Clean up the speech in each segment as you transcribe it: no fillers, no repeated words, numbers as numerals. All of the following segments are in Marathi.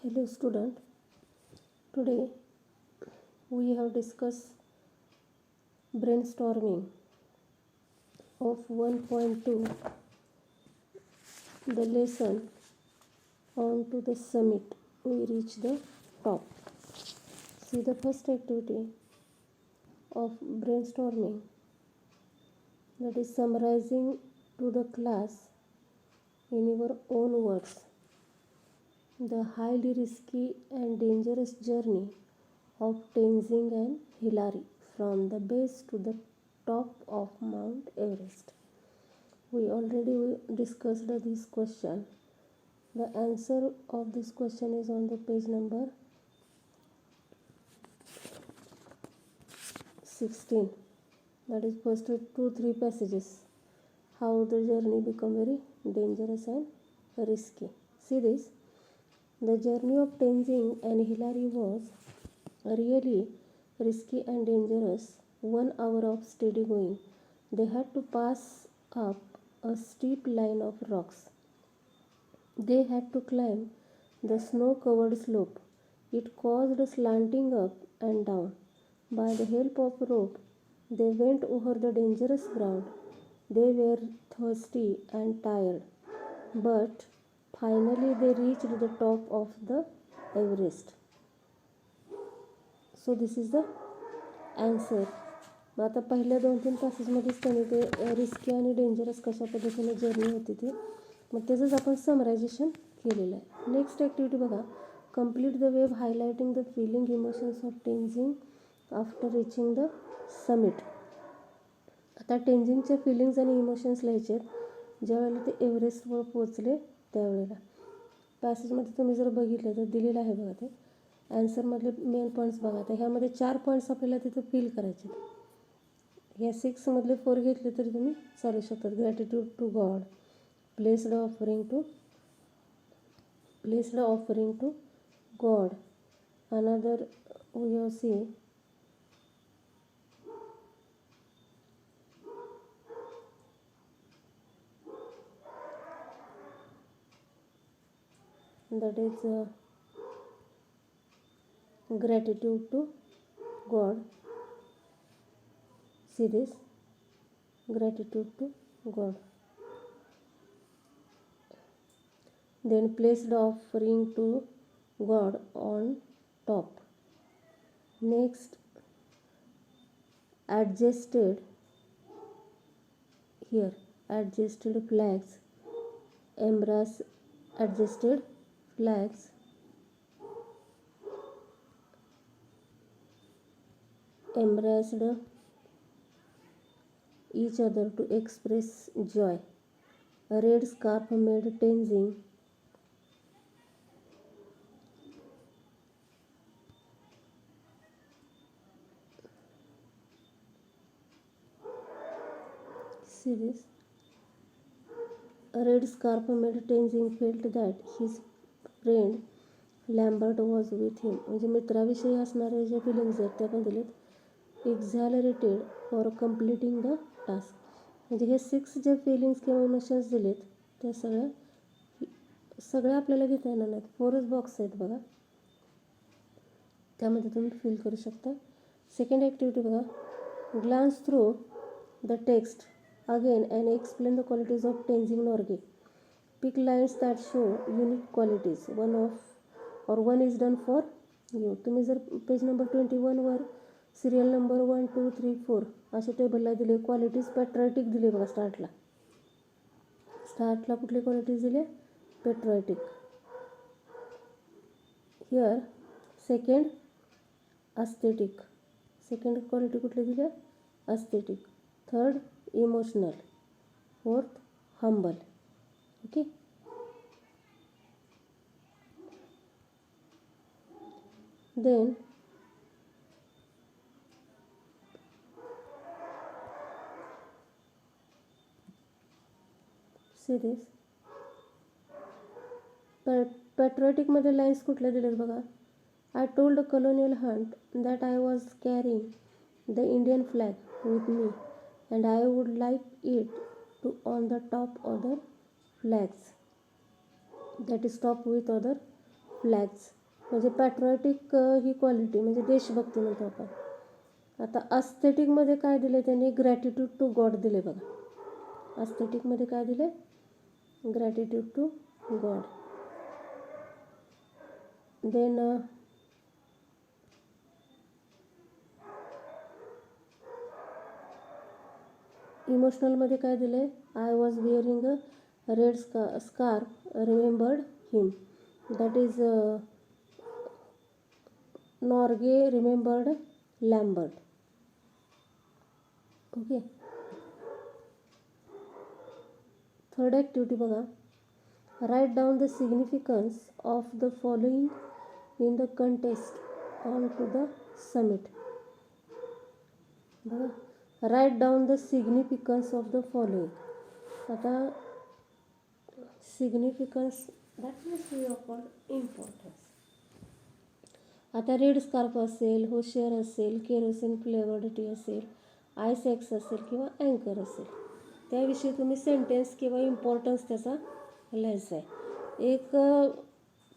Hello student, today we have discussed brainstorming of 1.2, the lesson on to the summit. We reach the top. See the first activity of brainstorming, that is summarizing to the class in your own words the highly risky and dangerous journey of Tenzing and Hillary from the base to the top of Mount Everest. We already discussed this question. The answer of this question is on the page number 16. That is first 2-3 passages. How the journey become very dangerous and risky. See this. The journey of Tenzing and Hillary was really risky and dangerous. 1 hour of steady going. They had to pass up a steep line of rocks. They had to climb the snow-covered slope. It caused slanting up and down. By the help of rope, they went over the dangerous ground. They were thirsty and tired, but finally they reached the top of the Everest. So this is the answer. मग आता पहिल्या 2-3 पॅसेजमध्येच त्यांनी ते रिस्की आणि डेंजरस कशा पद्धतीने जर्नी होती ते मग त्याचंच आपण समरायझेशन केलेलं आहे. नेक्स्ट ॲक्टिव्हिटी बघा, complete the web highlighting the feeling emotions of Tenzing after reaching the summit. आता टेन्झिंगच्या फिलिंग्स आणि इमोशन्स लिहायचे आहेत ज्यावेळेला ते एव्हरेस्टवर पोचले त्यावेळेला. पॅसेजमध्ये तुम्ही जर बघितलं तर दिलेलं आहे बघा ते ॲन्सरमधले मेन पॉईंट्स बघा. तर ह्यामध्ये 4 पॉईंट्स आपल्याला तिथं फील करायचे. ह्या 6 मधले 4 घेतले तरी तुम्ही चालू शकतात. Gratitude to God, placed offering to God. Another we have see that is gratitude to God. See this, gratitude to God. Then placed offering to God on top. Next, adjusted here, adjusted flags, embrace adjusted flags, embraced each other to express joy. A red scarf made Tenzing see this. A red scarf made Tenzing felt that his friend Lambert was with him. म्हणजे मित्राविषयी असणारे जे फिलिंग्ज आहेत त्या पण दिलेत. Exhilarated for completing the task. म्हणजे हे 6 जे फिलिंग्स किंवा इमोशन्स दिलेत त्या सगळ्या आपल्याला घेता येणार नाहीत. 4च बॉक्स आहेत बघा, त्यामध्ये तुम्ही फील करू शकता. सेकंड ॲक्टिव्हिटी बघा, glance through the text again and explain the qualities of Tenzing Norgay. Pick lines that show unique qualities. One is done for you. तुम्ही जर पेज नंबर 21 वर सिरियल नंबर 1, 2, 3, 4 असे टेबलला दिले. क्वालिटीज पॅट्रियोटिक दिले बघा. स्टार्टला कुठली क्वालिटीज दिले? Patriotic. Here second aesthetic. Second quality कुठली दिली? Aesthetic. Third emotional. Fourth humble. Okay. Then see this. पॅट्रियोटिकमध्ये लाईन्स कुठल्या दिलेत बघा. I told colonial hunt that I was carrying the Indian flag with me and I would like it to on the top other flags. That is top with other flags म्हणजे पॅट्रिऑटिक ही क्वालिटी म्हणजे देशभक्ती म्हणतो आपण. आता अस्थेटिकमध्ये काय दिले त्यांनी, ग्रॅटिट्यूड टू गॉड दिले बघा. अस्थेटिकमध्ये काय दिले, ग्रॅटिट्यूड टू गॉड. देन इमोशनलमध्ये काय दिले, I was wearing a red scarf remembered him. That is Norgay remembered Lambert. Okay. Third activity बघा, write down the significance of the following in the contest on to the summit. बघा, write down the significance of the following. आता significance that means we are called importance. आता रेड स्कार्फ असेल, होशियर असेल, केरोसिन फ्लेवर्ड टी असेल, आयस एक्स असेल किंवा अँकर असेल, त्याविषयी तुम्ही सेंटेन्स किंवा इम्पॉर्टन्स त्याचा लिहायचा आहे. एक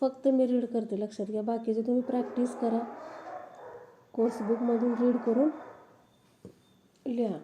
फक्त मी रीड करते, लक्षात घ्या. बाकीचे तुम्ही प्रॅक्टिस करा, कोर्स बुकमधून रीड करून लिहा.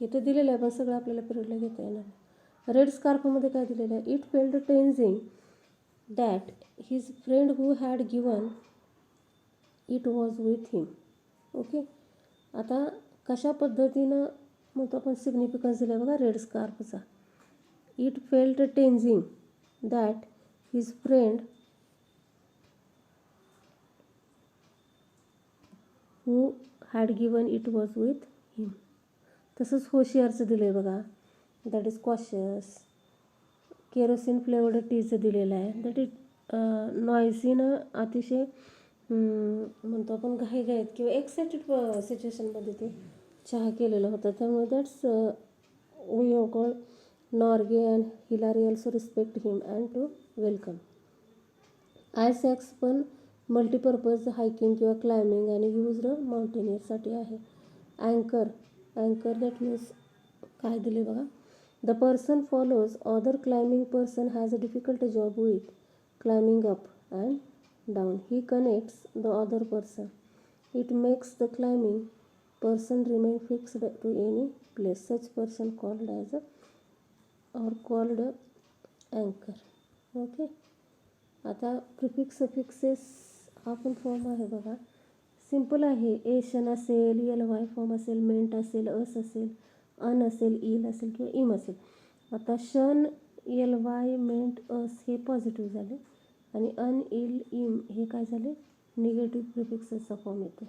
इथं दिलेलं आहे पण सगळं आपल्याला पिरियडला घेता येणार. रेड स्कार्फमध्ये काय दिलेलं आहे, it felt Tenzing that his friend who had given it was with him. Okay. आता कशा पद्धतीनं म्हणतो आपण सिग्निफिकन्स दिला बघा रेड स्कार्फचा. It felt Tenzing that his friend who had given it was with him. तसंच होशियारचं दिलं आहे बघा, that is cautious. Kerosene flavoured टीचं दिलेलं आहे, दॅट इज नॉयसीनं अतिशय म्हणतो आपण घाईघाईत किंवा एक्साइटेड सिच्युएशनमध्ये ते चहा केलेला होता, त्यामुळे that's we have called Norgay and Hillary also respect him and to welcome. Ice axe पण मल्टीपर्पज हायकिंग किंवा क्लाइम्बिंग आणि यूज्ड माउंटेनियरसाठी आहे. अँकर दॅट मीन्स काय दिले बघा, the person follows other climbing person has a difficult job with climbing up and down. He connects the other person. It makes the climbing person remain fixed to any place. Such person called as or called anchor. Okay. आता प्रिफिक्स सफिक्सेस हा पण फॉर्म आहे बघा, सिम्पल आहे. एशन असेल, यल वाय फॉर्म असेल, मेंट असेल, अस असेल, अन असेल, इल असेल किंवा इम असेल. आता शन, यल वाय, मेंट, अस हे पॉझिटिव्ह झाले आणि अन, इल, इम हे काय झाले, निगेटिव्ह प्रिफिक्सेसचा फॉर्म येतो.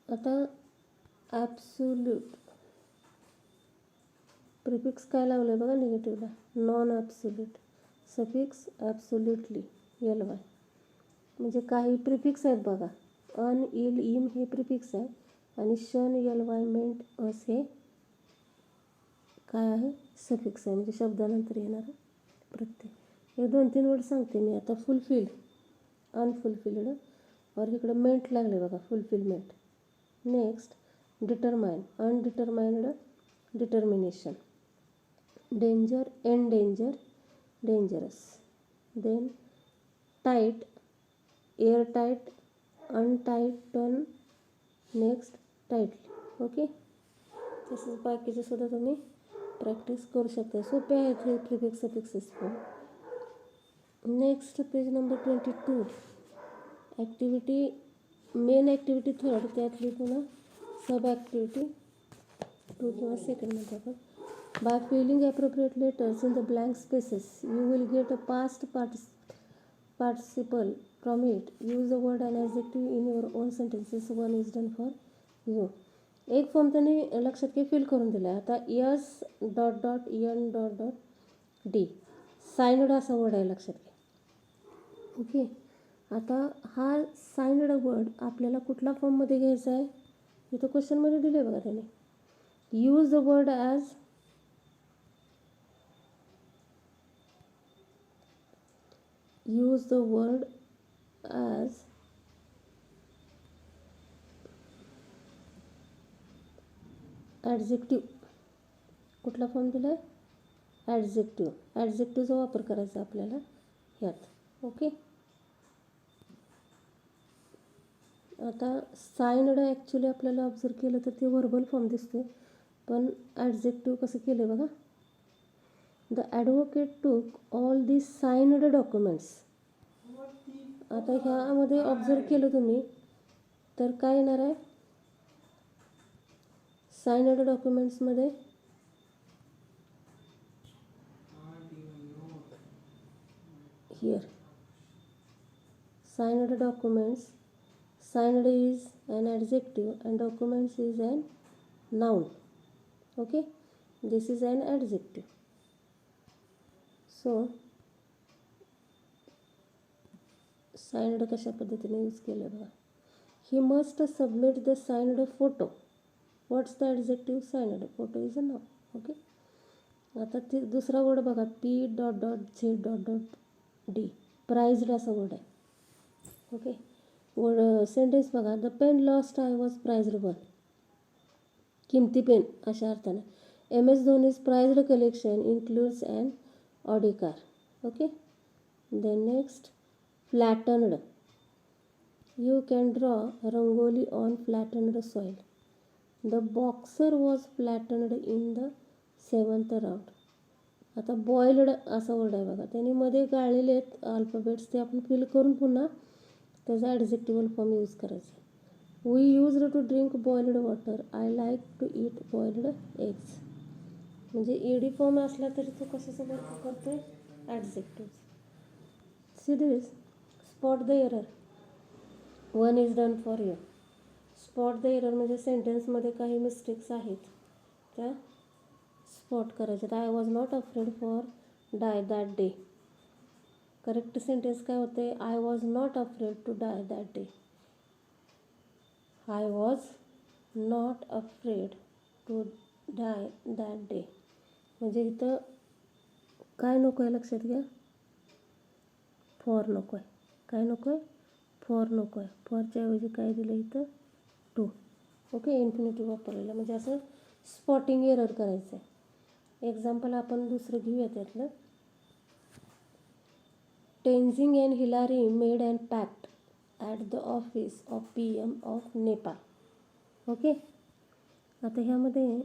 आता ॲब्सोल्यूट प्रिफिक्स काय लावलं आहे बघा निगेटिव्हला, non absolute. Suffix absolutely, L Y. म्हणजे काही प्रिफिक्स आहेत बघा, अन, इल, इम हे प्रिफिक्स आहे आणि शन, यल वाय, मेंट, अस हे काय आहे, सफिक्स आहे, म्हणजे शब्दानंतर येणार प्रत्यय. हे 2-3 वर्ड सांगते मी आता. फुलफिल, अनफुलफिल्ड, और इकडं मेंट लागले बघा, fulfilment. Next determine, undetermined determination. Danger, endanger, dangerous. Then tight, airtight, untighten. Next tightly. Okay. तसंच बाकीचे सुद्धा तुम्ही प्रॅक्टिस करू शकता, सोपे आहेत हे प्रिफिक्स सफिक्सेस पण. Next page number 22. Activity, main activity third, त्यातली पुन्हा सब ॲक्टिव्हिटी 2 किंवा सेकंड म्हणतो आपण. By filling appropriate letters in the blank spaces you will get a past participle from it. Use the word and adjective in your own sentences. One is done for you. एक फॉर्म त्यांनी लक्षात घे फिल करून दिला आहे. आता yes dot dot N dot dot D, signed असा वर्ड आहे, लक्षात घ्या. ओके. आता हा साइनड वर्ड आपल्याला कुठल्या फॉर्ममध्ये घ्यायचा आहे, इथं क्वेश्चनमध्ये दिले बघा त्याने. Use the word as adjective. कुठला फॉर्म दिला आहे, ॲडजेक्टिव्ह. ॲडजेक्टिव्हचा वापर करायचा आपल्याला ह्यात. ओके. आता साइनड ॲक्च्युली आपल्याला ऑब्झर्व केलं तर ते व्हर्बल फॉर्म दिसते, पण ॲडजेक्टिव्ह कसं केलं बघा. The advocate took all the signed documents. आता ह्यामध्ये ऑब्झर्व केलं तुम्ही तर काय येणार आहे साइनड डॉक्युमेंट्समध्ये. Here signed documents, signed is an adjective and documents is an noun. Okay, this is an adjective. So signed कशा पद्धतीने यूज केलं बघा. he must submit the signed photo. what's the adjective? signed. photo is a noun. okay. आता ते दुसरा वर्ड बघा P.Z.D. प्राइज्ड असा वर्ड आहे. ओके. वर्ड सेंटेन्स बघा. The pen lost I was prized one. किमती पेन अशा अर्थाने. MS Dhoni's prized collection includes and Audi car. Okay. Then next flattened. You can draw rangoli on flattened soil. The boxer was flattened in the 7th round. आता बॉइल्ड असा वर्ड आहे बघा. त्यांनी मध्ये गाळलेले आहेत अल्फाबेट्स, ते आपण फिल करून पुन्हा त्याचा ॲडजेक्टिव्हल फॉर्म यूज करायचा. We used to drink boiled water. I like to eat boiled eggs. म्हणजे ईडी फॉर्म असला तरी तो कशाचा वर्क करतोय adjective. See this. Spot the error. One is done for you. Spot the error म्हणजे सेंटेन्समध्ये काही मिस्टेक्स आहेत त्या स्पॉट करायच्यात. I was not afraid for die that day. Correct sentence काय होते? I was not afraid to die that day. I was not afraid to die that day. म्हणजे इथं काय नको आहे लक्षात घ्या. फॉर नको आहे. काय नको आहे? फॉर नको आहे. फॉरच्या ऐवजी काय दिलं इथं? टू. ओके. इन्फिनिटिव्ह वापरलेलं म्हणजे असं स्पॉटिंग एरर करायचं आहे. एक्झाम्पल आपण दुसरं घेऊया त्यातलं. Tenzing and Hillary made and pact at the office of PM of Nepal. Okay. आता ह्यामध्ये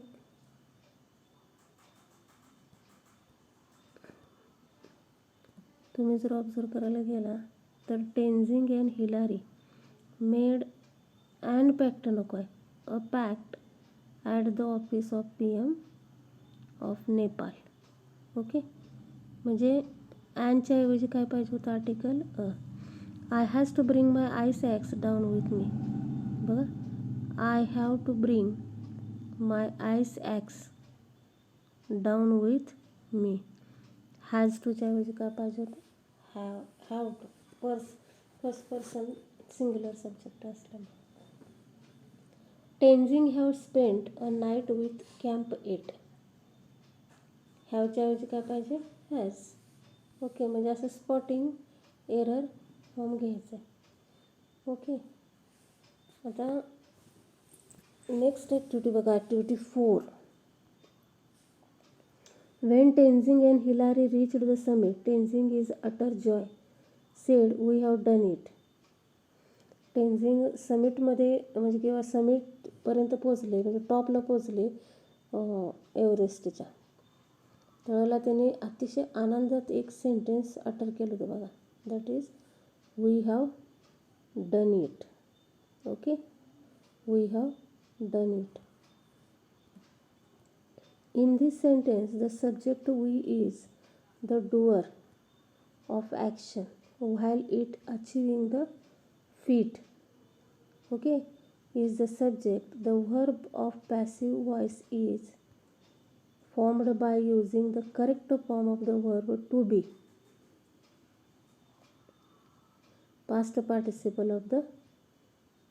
तुम्ही जर ऑब्झर्व करायला गेला तर Tenzing and Hillary made and pact नको आहे. A pact at the office of PM of Nepal. Okay. म्हणजे अँडच्या ऐवजी काय पाहिजे होतं? Article a. I has to bring my ice axe down with me. बघा. I have to bring my ice axe down with me. Has टूच्या ऐवजी काय पाहिजे होतं? Have to. First person singular subject असल्यामुळे. Tenzing have spent a night with camp 8. हॅवच्या ऐवजी काय पाहिजे? हॅज. ओके. म्हणजे असं स्पॉटिंग एरर फॉर्म घ्यायचं आहे. ओके. आता नेक्स्ट ॲक्टिव्हिटी बघा. Activity 4. When Tenzing and Hillary reached the summit, Tenzing is utter joy said, "We have done it." Tenzing समिटमध्ये म्हणजे किंवा समिटपर्यंत पोचले म्हणजे टॉपला पोचले एव्हरेस्टच्या. त्यावेळेला त्यांनी अतिशय आनंदात एक सेंटेन्स अटर केलं होतं बघा. That is we have done it. Okay. We have done it. In this sentence, the subject we is the doer of action while it achieving the feat. Okay, is the subject. The verb of passive voice is formed by using the correct form of the verb to be. Past participle of the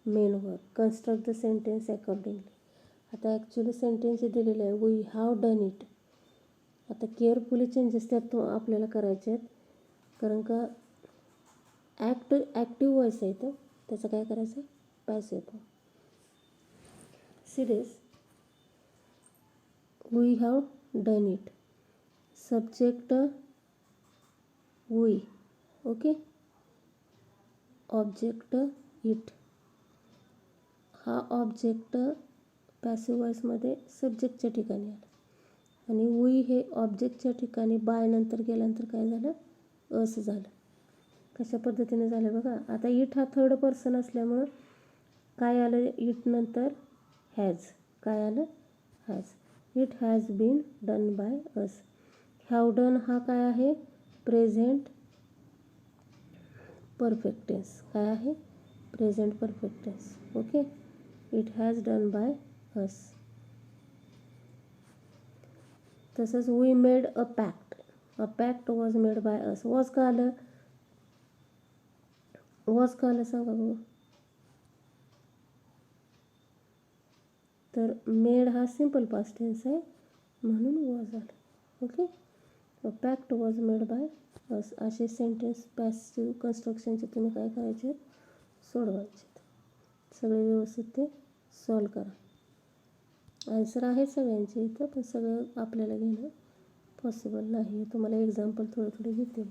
main verb. Construct the sentence accordingly. आता ॲक्च्युली सेंटेन्स जे दिलेलं आहे वी हॅव डन इट. आता केअरफुली चेंजेस त्यात आपल्याला करायचे आहेत कारण का ॲक्टिव्ह व्हॉइस आहे तो. त्याचं काय करायचं आहे? Passive form. Serious. We have done it. Subject we. Okay. Object it. हा ऑब्जेक्ट पॅसिव्ह वॉइसमध्ये सब्जेक्टच्या ठिकाणी आला आणि वी हे ऑब्जेक्टच्या ठिकाणी बाय नंतर गेल्यानंतर काय झालं, अस झालं. कशा पद्धतीने झालं बघा. आता इट हा थर्ड पर्सन असल्यामुळं काय आलं इट नंतर, हॅज. काय आलं, has. It has been done by us. Have done हा काय आहे, प्रेझेंट परफेक्ट टेन्स. काय आहे, present perfect tense. Okay. It has done by us. तसंच we made a pact. A pact was made by us. Was का आलं, वॉज का आलं सांगा बघू. तर मेड हा सिम्पल पास्ट टेन्स आहे म्हणून वॉज आलं. Okay. A pact was made by अस. असे सेंटेन्स पॅसिव्ह कन्स्ट्रक्शनचे तुम्ही काय करायचे, सोडवायचे. सगळे व्यवस्थित ते सॉल्व करा. आन्सर आहे सगळ्यांचे इथं, पण सगळं आपल्याला घेणं पॉसिबल नाही. तुम्हाला एक्झाम्पल थोडे घेते.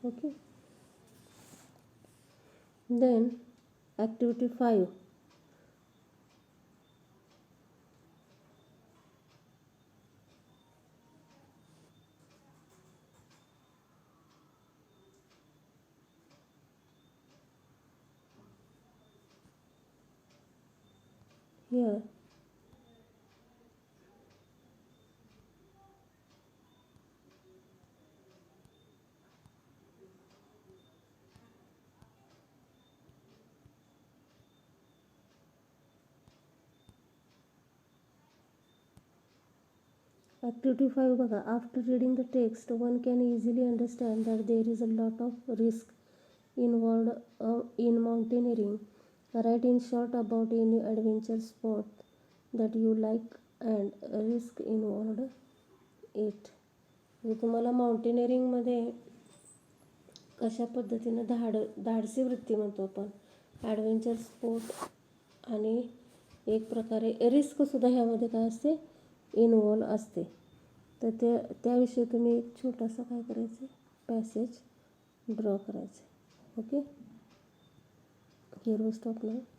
Okay. Then activity 5. Here Activity 5 बघा. After reading the text, one can easily understand that there is a lot of risk involved in mountaineering. Write in short about any adventure sport that you like and risk involved it. म्हणजे तुम्हाला माउंटेनिअरिंगमध्ये कशा पद्धतीनं धाडसी वृत्ती म्हणतो आपण, ॲडव्हेंचर स्पोर्ट आणि एक प्रकारे रिस्कसुद्धा ह्यामध्ये काय असते, इन्वॉल्व असते. तर त्याविषयी तुम्ही एक छोटासा काय करायचं, पॅसेज ड्रॉ करायचं. Okay. Here we stop now.